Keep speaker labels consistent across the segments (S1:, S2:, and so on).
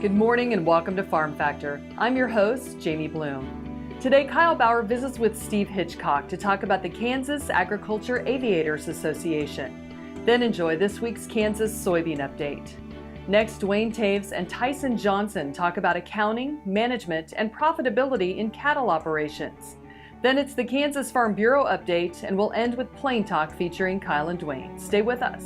S1: Good morning and welcome to Farm Factor. I'm your host, Jamie Bloom. Today, Kyle Bauer visits with Steve Hitchcock to talk about the Kansas Agriculture Aviators Association. Then enjoy this week's Kansas Soybean update. Next, Duane Toews and Tyson Johnson talk about accounting, management, and profitability in cattle operations. Then it's the Kansas Farm Bureau update, and we'll end with Plain Talk featuring Kyle and Duane. Stay with us.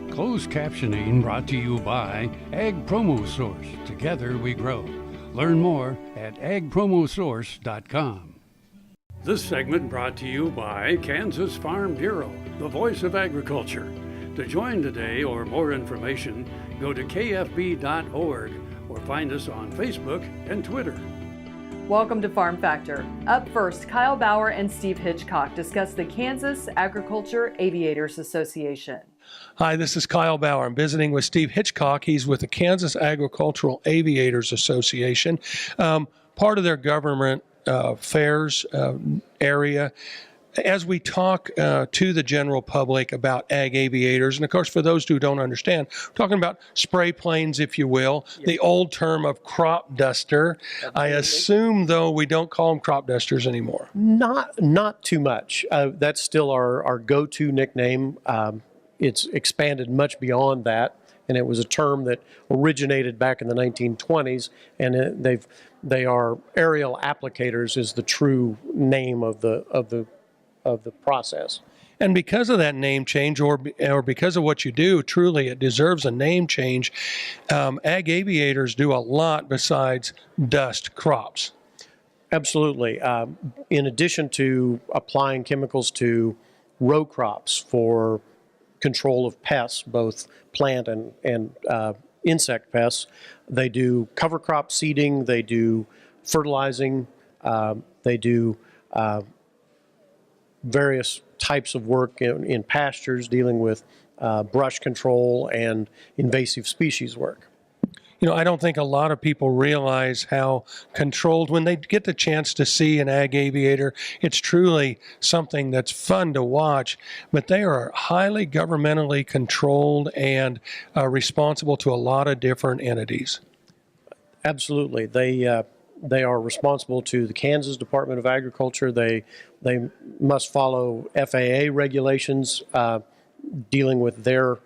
S2: Closed captioning brought to you by Ag Promo Source. Together we grow. Learn more at agpromosource.com. This segment brought to you by Kansas Farm Bureau, the voice of agriculture. To join today or more information, go to kfb.org or find us on Facebook and Twitter.
S1: Welcome to Farm Factor. Up first, Kyle Bauer and Steve Hitchcock discuss the Kansas Agriculture Aviators Association.
S3: Hi, this is Kyle Bauer. I'm visiting with Steve Hitchcock. He's with the Kansas Agricultural Aviators Association, part of their government affairs area. As we talk to the general public about ag aviators, and of course, for those who don't understand, we're talking about spray planes, if you will, the old term of crop duster. Absolutely. I assume, though, we don't call them crop dusters anymore.
S4: Not too much. That's still our go-to nickname. It's expanded much beyond that, and it was a term that originated back in the 1920s, and they are aerial applicators is the true name of the process.
S3: And because of that name change, or because of what you do, truly it deserves a name change. Ag aviators do a lot besides dust crops.
S4: Absolutely. In addition to applying chemicals to row crops for control of pests, both plant and insect pests, they do cover crop seeding, they do fertilizing, they do various types of work in pastures dealing with brush control and invasive species work.
S3: You know, I don't think a lot of people realize how controlled, when they get the chance to see an ag aviator, it's truly something that's fun to watch, but they are highly governmentally controlled and responsible to a lot of different entities.
S4: Absolutely. They are responsible to the Kansas Department of Agriculture. They must follow FAA regulations dealing with their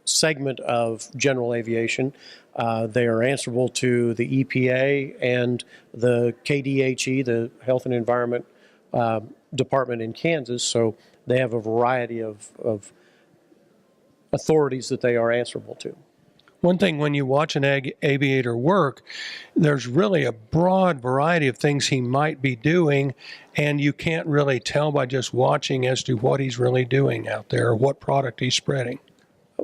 S4: segment of general aviation. They are answerable to the EPA and the KDHE, the Health and Environment Department in Kansas. So they have a variety of authorities that they are answerable to.
S3: One thing, when you watch an ag aviator work, there's really a broad variety of things he might be doing, and you can't really tell by just watching as to what he's really doing out there or what product he's spreading.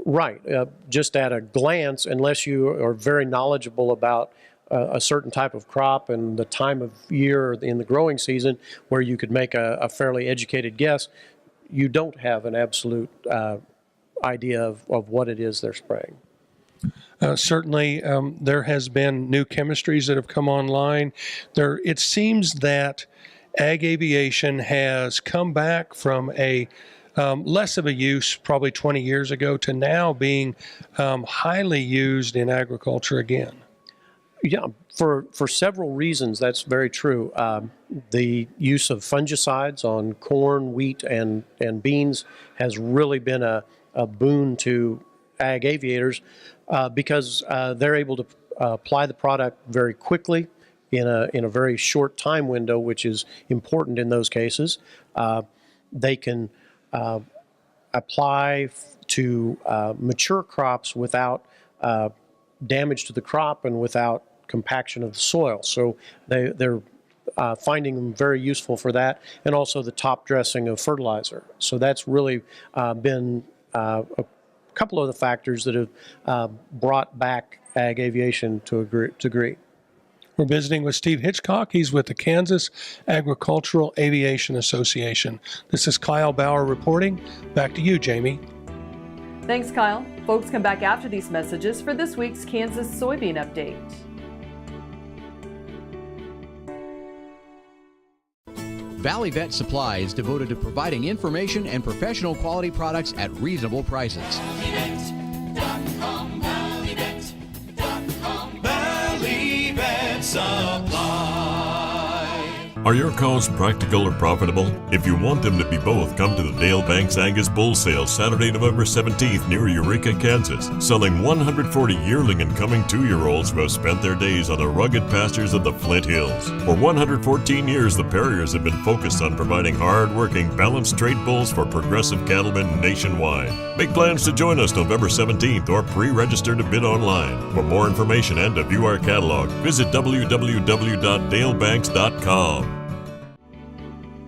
S4: Right. Just at a glance, unless you are very knowledgeable about a certain type of crop and the time of year in the growing season where you could make a fairly educated guess, you don't have an absolute idea of what it is they're spraying.
S3: Certainly, there has been new chemistries that have come online. It seems that ag aviation has come back from a less of a use probably 20 years ago to now being highly used in agriculture again.
S4: Yeah, for several reasons, that's very true. The use of fungicides on corn, wheat, and beans has really been a boon to ag aviators because they're able to apply the product very quickly in a very short time window, which is important in those cases. They can apply to mature crops without damage to the crop and without compaction of the soil. So they're finding them very useful for that, and also the top dressing of fertilizer. So that's really been a couple of the factors that have brought back ag aviation to a degree.
S3: We're visiting with Steve Hitchcock. He's with the Kansas Agricultural Aviation Association. This is Kyle Bauer reporting. Back to you, Jamie.
S1: Thanks, Kyle. Folks, come back after these messages for this week's Kansas Soybean update.
S5: Valley Vet Supply is devoted to providing information and professional quality products at reasonable prices.
S6: ValleyVet.com, ValleyVet.com. Valley Vet Supply.
S7: Are your cows practical or profitable? If you want them to be both, come to the Dale Banks Angus Bull Sale Saturday, November 17th near Eureka, Kansas. Selling 140 yearling and coming 2-year-olds who have spent their days on the rugged pastures of the Flint Hills. For 114 years, the Perriers have been focused on providing hard-working, balanced trait bulls for progressive cattlemen nationwide. Make plans to join us November 17th or pre-register to bid online. For more information and to view our catalog, visit www.dalebanks.com.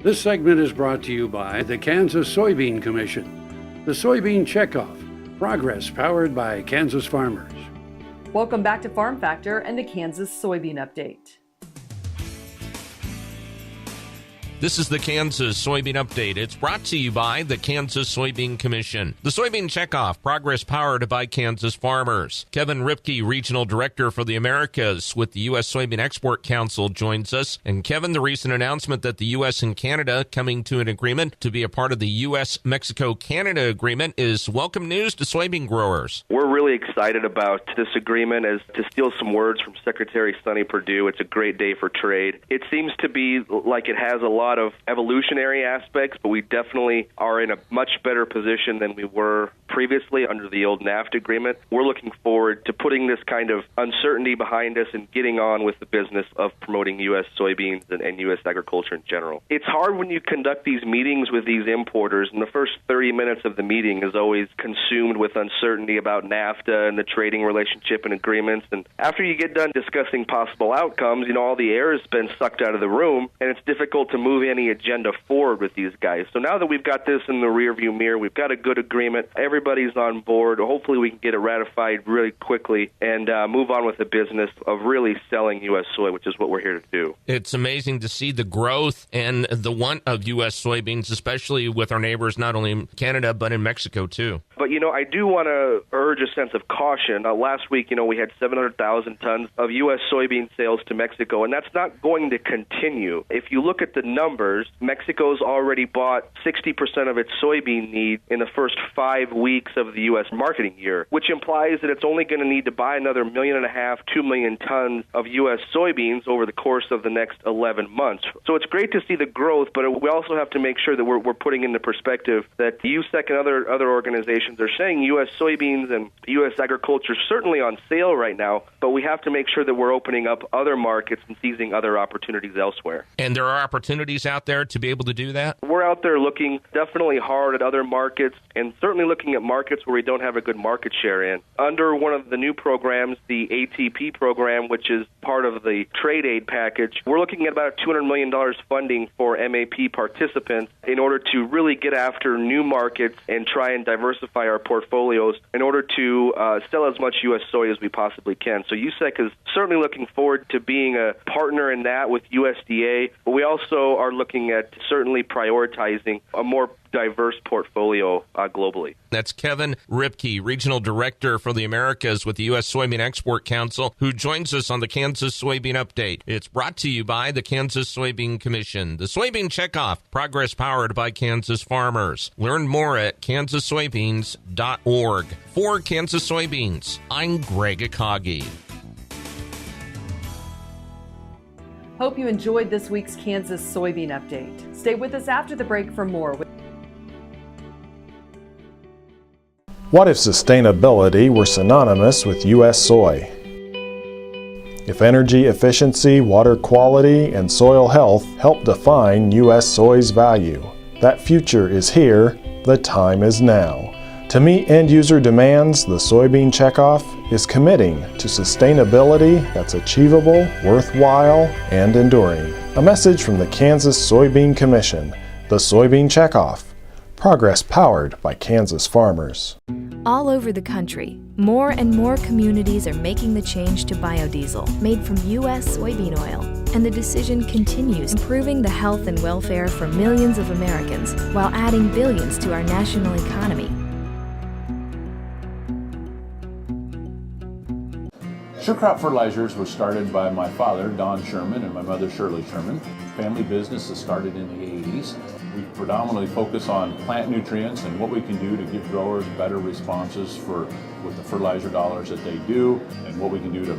S2: This segment is brought to you by the Kansas Soybean Commission. The Soybean Checkoff. Progress powered by Kansas farmers.
S1: Welcome back to Farm Factor and the Kansas Soybean Update.
S8: This is the Kansas Soybean Update. It's brought to you by the Kansas Soybean Commission. The Soybean Checkoff, progress powered by Kansas farmers. Kevin Ripke, Regional Director for the Americas with the U.S. Soybean Export Council, joins us. And Kevin, the recent announcement that the U.S. and Canada coming to an agreement to be a part of the U.S.-Mexico-Canada agreement is welcome news to soybean growers.
S9: We're really excited about this agreement. As to steal some words from Secretary Sonny Perdue, it's a great day for trade. It seems to be like it has a lot of evolutionary aspects, but we definitely are in a much better position than we were previously under the old NAFTA agreement. We're looking forward to putting this kind of uncertainty behind us and getting on with the business of promoting U.S. soybeans and U.S. agriculture in general. It's hard when you conduct these meetings with these importers, and the first 30 minutes of the meeting is always consumed with uncertainty about NAFTA and the trading relationship and agreements. And after you get done discussing possible outcomes, all the air has been sucked out of the room, and it's difficult to move any agenda forward with these guys. So now that we've got this in the rearview mirror, we've got a good agreement, everybody's on board. Hopefully we can get it ratified really quickly and move on with the business of really selling U.S. soy, which is what we're here to do.
S8: It's amazing to see the growth and the want of U.S. soybeans, especially with our neighbors, not only in Canada, but in Mexico too.
S9: But, I do want to urge a sense of caution. Last week, we had 700,000 tons of U.S. soybean sales to Mexico, and that's not going to continue. If you look at the numbers, Mexico's already bought 60% of its soybean need in the first 5 weeks of the U.S. marketing year, which implies that it's only going to need to buy another 1.5 million, 2 million tons of U.S. soybeans over the course of the next 11 months. So it's great to see the growth, but we also have to make sure that we're putting into perspective that USEC and other organizations are saying U.S. soybeans and U.S. agriculture is certainly on sale right now, but we have to make sure that we're opening up other markets and seizing other opportunities elsewhere.
S8: And there are opportunities out there to be able to do that?
S9: We're out there looking definitely hard at other markets and certainly looking at markets where we don't have a good market share in. Under one of the new programs, the ATP program, which is part of the trade aid package, we're looking at about $200 million funding for MAP participants in order to really get after new markets and try and diversify our portfolios in order to sell as much U.S. soy as we possibly can. So USEC is certainly looking forward to being a partner in that with USDA, but we also are looking at certainly prioritizing a more diverse portfolio globally.
S8: That's Kevin Ripke, Regional Director for the Americas with the U.S. Soybean Export Council, who joins us on the Kansas Soybean Update. It's brought to you by the Kansas Soybean Commission. The Soybean Checkoff, progress powered by Kansas farmers. Learn more at kansassoybeans.org. For Kansas Soybeans, I'm Greg Akagi.
S1: Hope you enjoyed this week's Kansas Soybean Update. Stay with us after the break for more.
S10: What if sustainability were synonymous with U.S. soy? If energy efficiency, water quality, and soil health help define U.S. soy's value, that future is here, the time is now. To meet end-user demands, the Soybean Checkoff is committing to sustainability that's achievable, worthwhile, and enduring. A message from the Kansas Soybean Commission, the Soybean Checkoff. Progress powered by Kansas farmers.
S11: All over the country, more and more communities are making the change to biodiesel made from U.S. soybean oil. And the decision continues, improving the health and welfare for millions of Americans while adding billions to our national economy.
S12: Sure Crop Fertilizers was started by my father, Don Sherman, and my mother, Shirley Sherman. Family business that started in the 80s. We predominantly focus on plant nutrients and what we can do to give growers better responses with the fertilizer dollars that they do, and what we can do to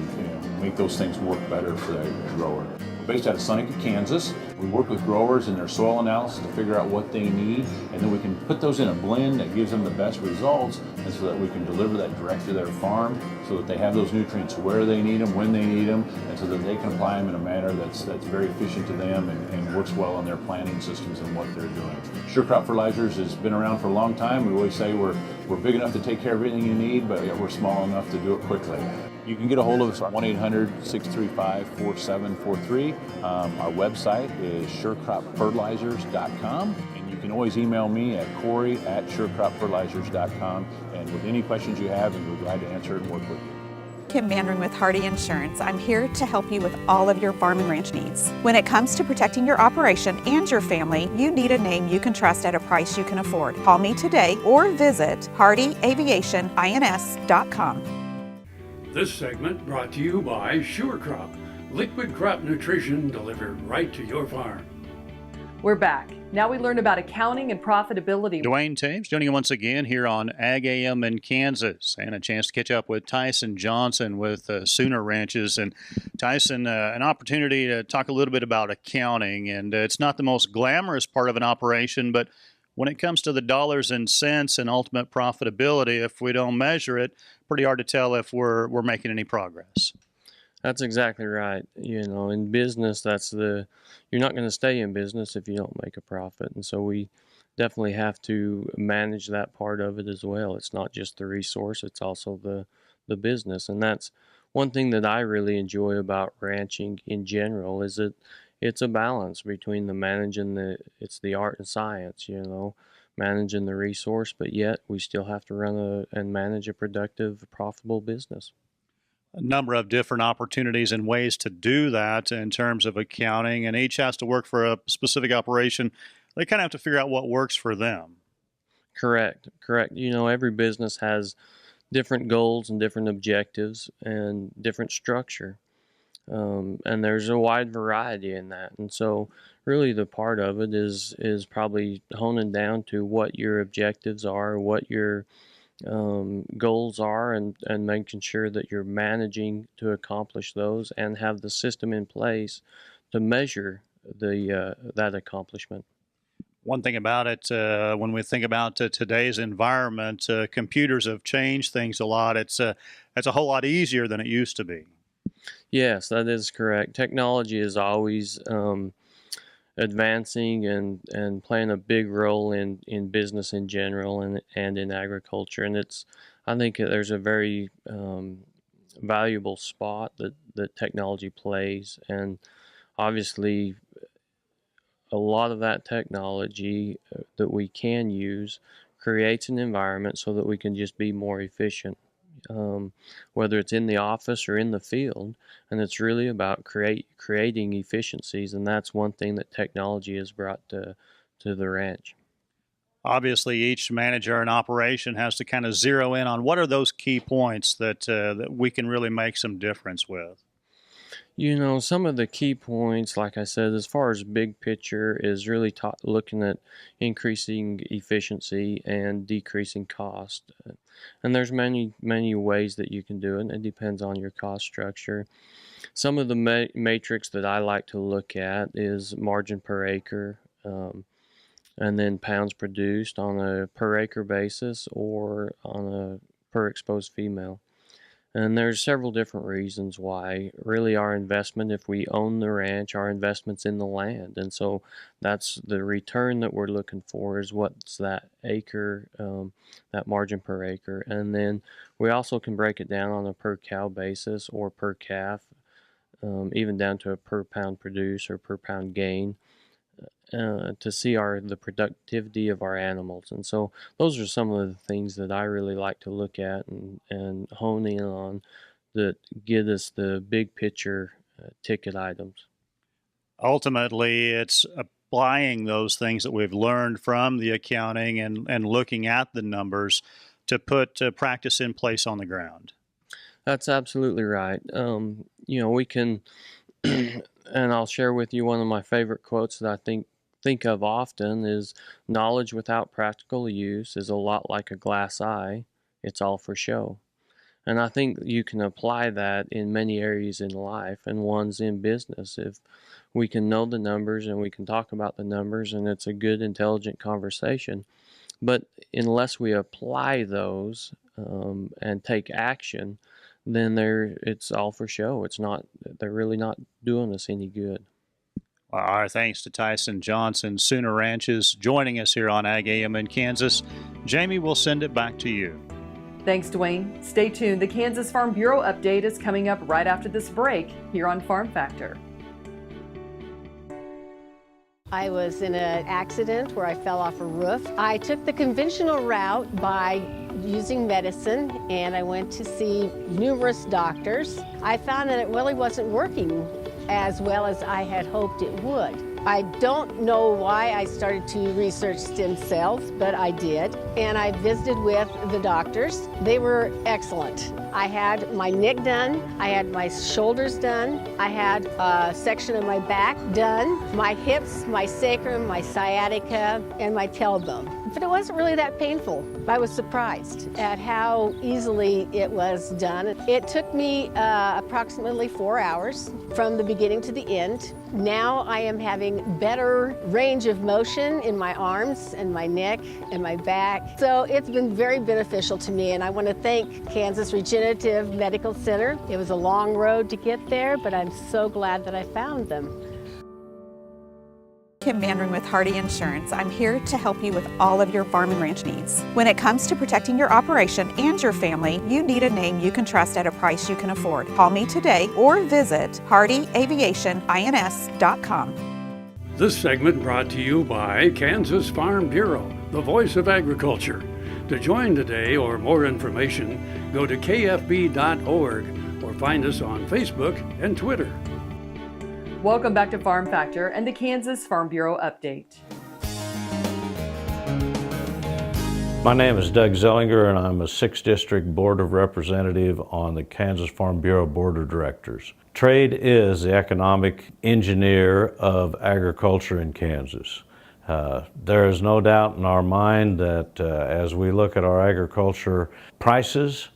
S12: make those things work better for the grower. We're based out of Seneca, Kansas. We work with growers in their soil analysis to figure out what they need, and then we can put those in a blend that gives them the best results, and so that we can deliver that direct to their farm so that they have those nutrients where they need them, when they need them, and so that they can apply them in a manner that's very efficient to them and works well in their planting systems and what they're doing. Sure Crop Fertilizers has been around for a long time. We always say we're big enough to take care of everything you need, but yet we're small enough to do it quickly. You can get a hold of us at 1-800-635-4743. Our website is surecropfertilizers.com, and you can always email me at Corey@surecropfertilizers.com, and with any questions you have, we'll be glad to answer it and work with you.
S13: Kim Mandarin with Hardy Insurance. I'm here to help you with all of your farm and ranch needs. When it comes to protecting your operation and your family, you need a name you can trust at a price you can afford. Call me today or visit hardyaviationins.com.
S2: This segment brought to you by Sure Crop, liquid crop nutrition delivered right to your farm.
S1: We're back. Now we learn about accounting and profitability.
S14: Duane Toews joining you once again here on Ag AM in Kansas, and a chance to catch up with Tyson Johnson with Sooner Ranches. And Tyson, an opportunity to talk a little bit about accounting, and it's not the most glamorous part of an operation, but when it comes to the dollars and cents and ultimate profitability, if we don't measure it, pretty hard to tell if we're making any progress.
S15: That's exactly right. In business, you're not going to stay in business if you don't make a profit. And so we definitely have to manage that part of it as well. It's not just the resource, it's also the business. And that's one thing that I really enjoy about ranching in general, is that it's a balance between it's the art and science, managing the resource, but yet we still have to run and manage a productive, profitable business.
S14: A number of different opportunities and ways to do that in terms of accounting, and each has to work for a specific operation. They kind of have to figure out what works for them.
S15: Correct. Every business has different goals and different objectives and different structure. And there's a wide variety in that. And so really the part of it is probably honing down to what your objectives are, what your goals are, and making sure that you're managing to accomplish those and have the system in place to measure that accomplishment.
S14: One thing about it, when we think about today's environment, computers have changed things a lot. It's a whole lot easier than it used to be.
S15: Yes, that is correct. Technology is always advancing and playing a big role in business in general and in agriculture. And I think there's a very valuable spot that technology plays. And obviously, a lot of that technology that we can use creates an environment so that we can just be more efficient. Whether it's in the office or in the field, and it's really about creating efficiencies, and that's one thing that technology has brought to the ranch.
S14: Obviously, each manager and operation has to kind of zero in on what are those key points that we can really make some difference with.
S15: Some of the key points, like I said, as far as big picture, is really looking at increasing efficiency and decreasing cost. And there's many ways that you can do it, and it depends on your cost structure. Some of the matrix that I like to look at is margin per acre, and then pounds produced on a per acre basis or on a per exposed female. And there's several different reasons why. Really, our investment, if we own the ranch, our investment's in the land. And so that's the return that we're looking for, is what's that acre, that margin per acre. And then we also can break it down on a per cow basis or per calf, even down to a per pound produced or per pound gain, to see the productivity of our animals. And so those are some of the things that I really like to look at and hone in on that get us the big picture ticket items.
S14: Ultimately, it's applying those things that we've learned from the accounting and looking at the numbers to put practice in place on the ground.
S15: That's absolutely right. We can, and I'll share with you one of my favorite quotes that I think of often is, knowledge without practical use is a lot like a glass eye. It's all for show. And I think you can apply that in many areas in life, and one's in business. If we can know the numbers and we can talk about the numbers and it's a good, intelligent conversation, but unless we apply those and take action, then it's all for show. They're really not doing us any good.
S14: Our thanks to Tyson Johnson, Sooner Ranches, joining us here on Ag AM in Kansas. Jamie, we'll send it back to you.
S1: Thanks, Duane. Stay tuned. The Kansas Farm Bureau update is coming up right after this break here on Farm Factor.
S16: I was in an accident where I fell off a roof. I took the conventional route by using medicine, and I went to see numerous doctors. I found that it really wasn't working as well as I had hoped it would. I don't know why I started to research stem cells, but I did. And I visited with the doctors. They were excellent. I had my neck done, I had my shoulders done, I had a section of my back done, my hips, my sacrum, my sciatica, and my tailbone. But it wasn't really that painful. I was surprised at how easily it was done. It took me approximately 4 hours from the beginning to the end. Now I am having better range of motion in my arms and my neck and my back. So it's been very beneficial to me, and I want to thank Kansas Regenerative Medical Center. It was a long road to get there, but I'm so glad that I found them.
S13: Kim Mandarin with Hardy Insurance. I'm here to help you with all of your farm and ranch needs. When it comes to protecting your operation and your family, you need a name you can trust at a price you can afford. Call me today or visit hardyaviationins.com.
S2: This segment brought to you by Kansas Farm Bureau, the voice of agriculture. To join today or more information, go to kfb.org or find us on Facebook and Twitter.
S1: Welcome back to Farm Factor and the Kansas Farm Bureau update.
S17: My name is Doug Zellinger, and I'm a 6th District Board of Representative on the Kansas Farm Bureau Board of Directors. Trade is the economic engineer of agriculture in Kansas. There is no doubt in our mind that as we look at our agriculture prices,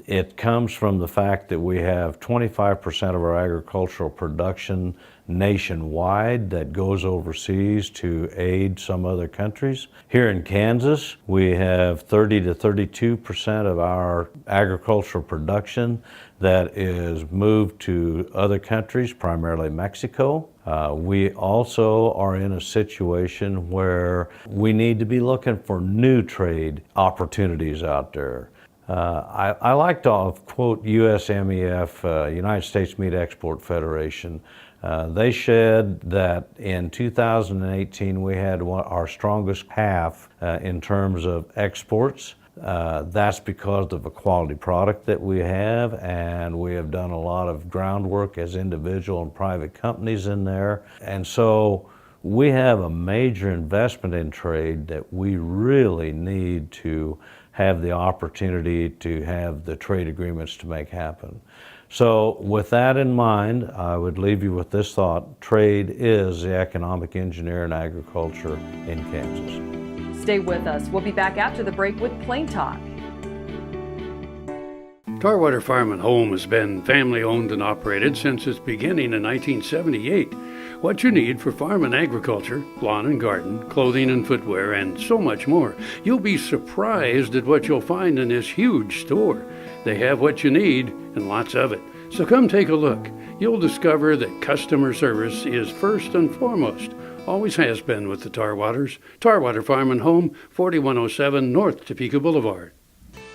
S17: it comes from the fact that we have 25% of our agricultural production nationwide that goes overseas to aid some other countries. Here in Kansas, we have 30 to 32% of our agricultural production that is moved to other countries, primarily Mexico. We also are in a situation where we need to be looking for new trade opportunities out there. I like to quote USMEF, United States Meat Export Federation. They said that in 2018 we had our strongest half in terms of exports. That's because of the quality product that we have, and we have done a lot of groundwork as individual and private companies in there. And so we have a major investment in trade that we really need to have the opportunity to have the trade agreements to make happen. So with that in mind, I would leave you with this thought: trade is the economic engineer in agriculture in Kansas.
S1: Stay with us. We'll be back after the break with Plain Talk.
S2: Tarwater Farm and Home has been family owned and operated since its beginning in 1978. What you need for farm and agriculture, lawn and garden, clothing and footwear, and so much more. You'll be surprised at what you'll find in this huge store. They have what you need and lots of it. So come take a look. You'll discover that customer service is first and foremost. Always has been with the Tarwaters. Tarwater Farm and Home, 4107 North Topeka Boulevard.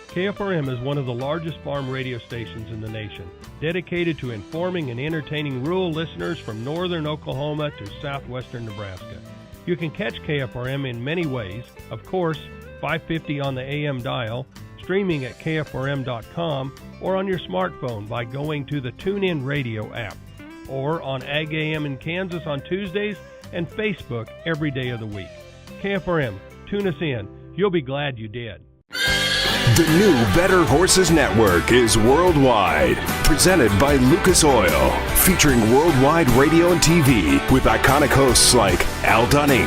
S18: KFRM is one of the largest farm radio stations in the nation, dedicated to informing and entertaining rural listeners from northern Oklahoma to southwestern Nebraska. You can catch KFRM in many ways. Of course, 550 on the AM dial, streaming at kfrm.com, or on your smartphone by going to the TuneIn Radio app, or on Ag AM in Kansas on Tuesdays and Facebook every day of the week. KFRM, tune us in. You'll be glad you did.
S19: The new Better Horses Network is worldwide. Presented by Lucas Oil. Featuring worldwide radio and TV with iconic hosts like Al Dunning,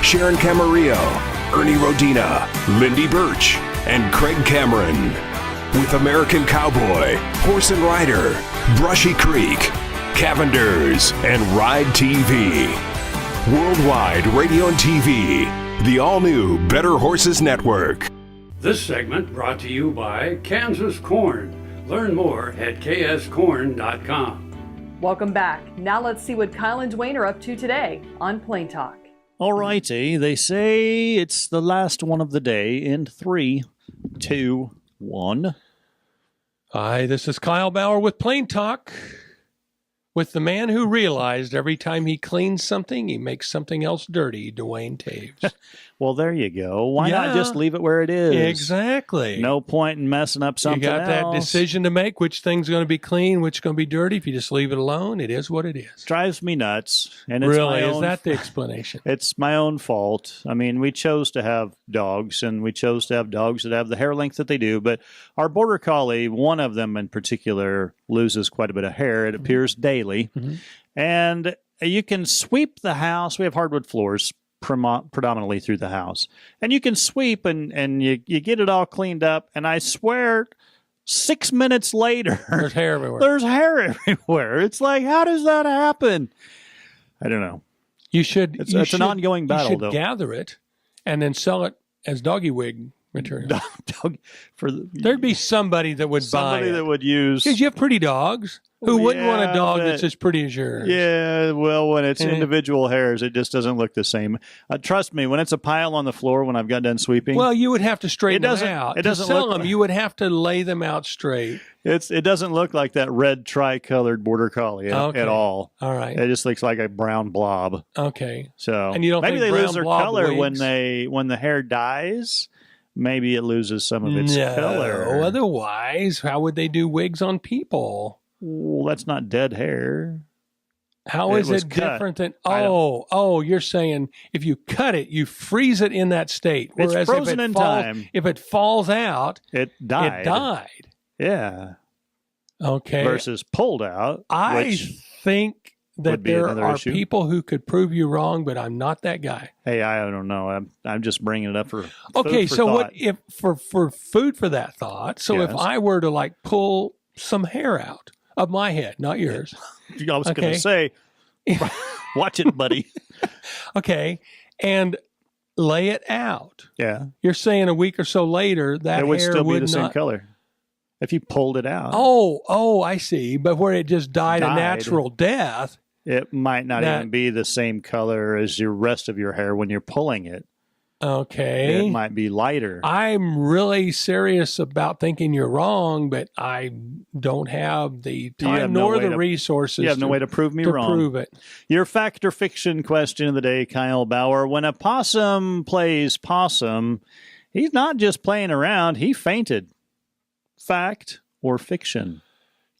S19: Sharon Camarillo, Ernie Rodina, Lindy Birch, and Craig Cameron. With American Cowboy, Horse and Rider, Brushy Creek, Cavenders, and Ride TV. Worldwide radio and TV. The all-new Better Horses Network.
S2: This segment brought to you by Kansas Corn. Learn more at kscorn.com.
S1: Welcome back. Now let's see what Kyle and Duane are up to today on Plain Talk.
S14: All righty. They say it's the last one of the day in 3, 2, 1.
S3: Hi, this is Kyle Bauer with Plain Talk. With the man who realized every time he cleans something, he makes something else dirty, Duane Toews.
S14: Well, there you go. Why not just leave it where it is?
S3: Exactly.
S14: No point in messing up something else.
S3: You got that decision to make, which thing's going to be clean, which is going to be dirty. If you just leave it alone, it is what it is.
S14: Drives me nuts. And it's
S3: really?
S14: My own,
S3: is that the explanation?
S14: It's my own fault. I mean, we chose to have dogs, and we chose to have dogs that have the hair length that they do. But our Border Collie, one of them in particular, loses quite a bit of hair. It appears daily. Mm-hmm. And you can sweep the house. We have hardwood floors predominantly through the house. And you can sweep and you get it all cleaned up. And I swear, 6 minutes later,
S3: there's hair everywhere.
S14: There's hair everywhere. It's like, how does that happen? I don't know.
S3: You should.
S14: It's an ongoing battle,
S3: you should
S14: though.
S3: Gather it and then sell it as doggy wig material. There'd be somebody that would buy it.
S14: Somebody that would use.
S3: Because you have pretty dogs. Who wouldn't want a dog that's as pretty as yours?
S14: Yeah, well, when it's individual hairs, it just doesn't look the same. Trust me, when it's a pile on the floor when I've got done sweeping.
S3: Well, you would have to straighten them out.
S14: It doesn't
S3: sell
S14: look
S3: them. You would have to lay them out straight.
S14: It doesn't look like that red tricolored Border Collie at all.
S3: All right.
S14: It just looks like a brown blob.
S3: Okay.
S14: So
S3: and you don't
S14: maybe
S3: think
S14: they lose their color
S3: wigs?
S14: when the hair dies. Maybe it loses some of its color.
S3: Otherwise, how would they do wigs on people?
S14: Well, that's not dead hair.
S3: How is it different than? You're saying if you cut it, you freeze it in that state.
S14: It's
S3: Whereas
S14: frozen in time.
S3: If it falls out,
S14: it died.
S3: It died.
S14: Yeah.
S3: Okay.
S14: Versus pulled out.
S3: I think that there are people who could prove you wrong, but I'm not that guy.
S14: Hey, I don't know. I'm just bringing it up for
S3: okay.
S14: Food for
S3: so
S14: thought.
S3: What if for food for that thought? So if I were to pull some hair out of my head, not yours.
S14: I was going to say, watch it, buddy.
S3: Okay. And lay it out.
S14: Yeah.
S3: You're saying a week or so later, that
S14: it would
S3: hair
S14: still be
S3: would
S14: the same color if you pulled it out.
S3: Oh, I see. But where it just died a natural death.
S14: It might not even be the same color as your rest of your hair when you're pulling it.
S3: Okay.
S14: It might be lighter.
S3: I'm really serious about thinking you're wrong, but I don't have the time nor the resources.
S14: You have no way to prove me wrong.
S3: Prove it.
S14: Your fact or fiction question of the day, Kyle Bauer. When a possum plays possum, he's not just playing around, he fainted. Fact or fiction?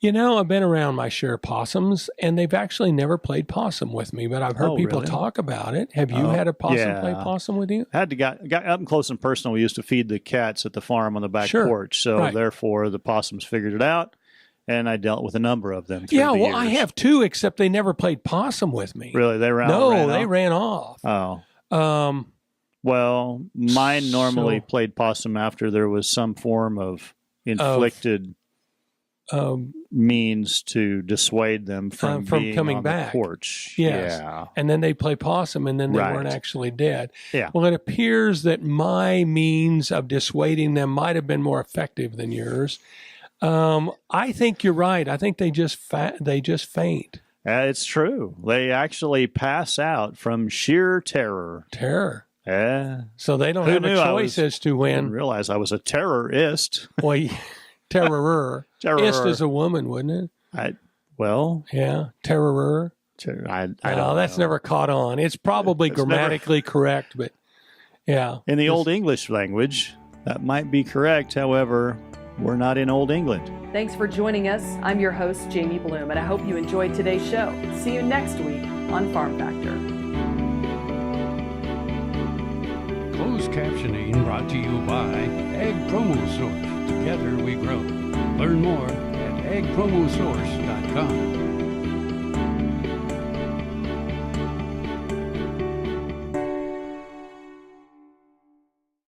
S3: You know, I've been around my share of possums, and they've actually never played possum with me, but I've heard people talk about it. Have you had a possum play possum with you?
S14: I had to got up close and personal. We used to feed the cats at the farm on the back porch, so therefore the possums figured it out, and I dealt with a number of them.
S3: Yeah, well, I have too, except they never played possum with me.
S14: Really? They ran
S3: off.
S14: Oh. Well, mine normally played possum after there was some form of inflicted means to dissuade them from being
S3: coming
S14: on
S3: back.
S14: The porch.
S3: Yes.
S14: Yeah.
S3: And then they play possum, and then they weren't actually dead.
S14: Yeah.
S3: Well, it appears that my means of dissuading them might have been more effective than yours. I think you're right. I think they just faint.
S14: It's true. They actually pass out from sheer terror.
S3: Terror.
S14: Yeah.
S3: So they don't have a choice as to when.
S14: I didn't realize I was a terrorist.
S3: Well, terrorer. Ist is a woman, wouldn't it?
S14: Yeah,
S3: terrorer.
S14: I don't
S3: know. That's never caught on. It's probably grammatically correct, but yeah.
S14: In the Old English language, that might be correct. However, we're not in Old England.
S1: Thanks for joining us. I'm your host, Jamie Bloom, and I hope you enjoyed today's show. See you next week on Farm Factor.
S2: Closed captioning brought to you by Ag Promo Source. Together we grow. Learn more at agpromosource.com.